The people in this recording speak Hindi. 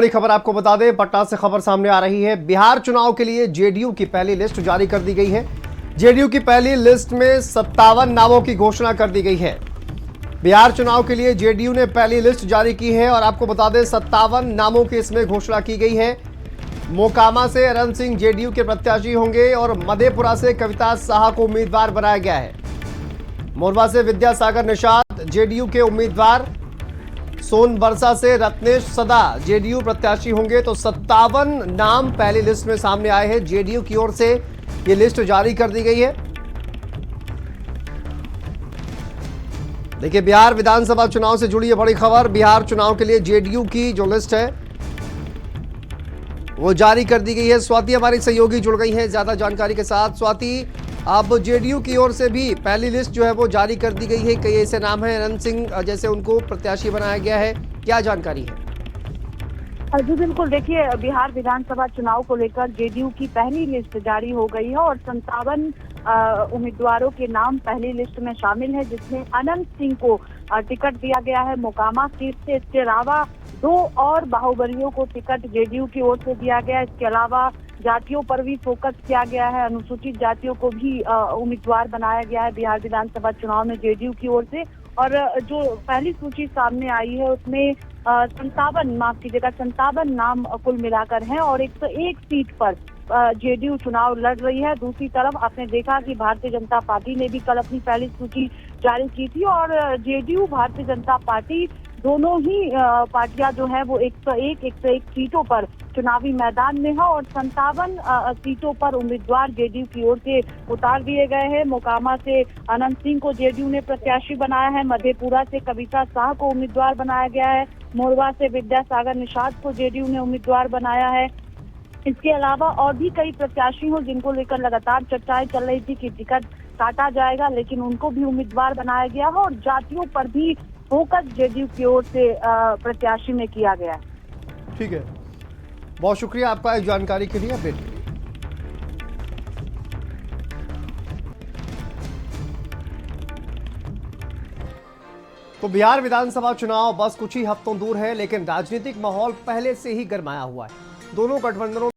बड़ी खबर आपको बता दें, पटना से खबर सामने आ रही है। बिहार चुनाव के लिए जेडीयू की पहली लिस्ट जारी कर दी गई है। जेडीयू की पहली लिस्ट में 57 नामों की घोषणा कर दी गई है। बिहार चुनाव के लिए जेडीयू ने पहली लिस्ट जारी की है और आपको बता दें 57 नामों की इसमें घोषणा की गई है। मोकामा से अरन सिंह जेडीयू के प्रत्याशी होंगे और मधेपुरा से कविता साहा को उम्मीदवार बनाया गया है। मोरबा से विद्यासागर निषाद जेडीयू के उम्मीदवार, सोनबरसा से रत्नेश सदा जेडीयू प्रत्याशी होंगे। तो 57 नाम पहली लिस्ट में सामने आए हैं। जेडीयू की ओर से यह लिस्ट जारी कर दी गई है। देखिए, बिहार विधानसभा चुनाव से जुड़ी यह बड़ी खबर। बिहार चुनाव के लिए जेडीयू की जो लिस्ट है वो जारी कर दी गई है। स्वाति हमारी सहयोगी जुड़ गई है ज्यादा जानकारी के साथ। स्वाति, अब जेडीयू की ओर से भी पहली लिस्ट जो है वो जारी कर दी गई है। कई ऐसे नाम हैं, अनंत सिंह जैसे उनको प्रत्याशी बनाया गया है, क्या जानकारी है? जी बिल्कुल, देखिए बिहार विधानसभा चुनाव को लेकर जेडीयू की पहली लिस्ट जारी हो गई है और 57 उम्मीदवारों के नाम पहली लिस्ट में शामिल है, जिसमें अनंत सिंह को टिकट दिया गया है मोकामा सीट से। इसके अलावा 2 और बाहुबलियों को टिकट जेडीयू की ओर से दिया गया है। इसके अलावा जातियों पर भी फोकस किया गया है, अनुसूचित जातियों को भी उम्मीदवार बनाया गया है बिहार विधानसभा चुनाव में जेडीयू की ओर से। और जो पहली सूची सामने आई है उसमें 57 नाम कुल मिलाकर हैं और 101 सीट पर जेडीयू चुनाव लड़ रही है। दूसरी तरफ आपने देखा कि भारतीय जनता पार्टी ने भी कल अपनी पहली सूची जारी की थी और जेडीयू भारतीय जनता पार्टी दोनों ही पार्टियां जो है वो 101 सीटों पर चुनावी मैदान में है और 57 सीटों पर उम्मीदवार जेडीयू की ओर से उतार दिए गए हैं। मोकामा से अनंत सिंह को जेडीयू ने प्रत्याशी बनाया है। मधेपुरा से कविता साहा को उम्मीदवार बनाया गया है। मोरबा से विद्यासागर निषाद को जेडीयू ने उम्मीदवार बनाया है। इसके अलावा और भी कई प्रत्याशी हो जिनको लेकर लगातार चर्चाएं चल रही थी कि टिकट काटा जाएगा, लेकिन उनको भी उम्मीदवार बनाया गया है और जातियों पर भी फोकस जेडीयू की ओर से प्रत्याशी में किया गया है। ठीक है, बहुत शुक्रिया आपका इस जानकारी के लिए, अपडेट के लिए। तो बिहार विधानसभा चुनाव बस कुछ ही हफ्तों दूर है, लेकिन राजनीतिक माहौल पहले से ही गर्माया हुआ है। दोनों गठबंधनों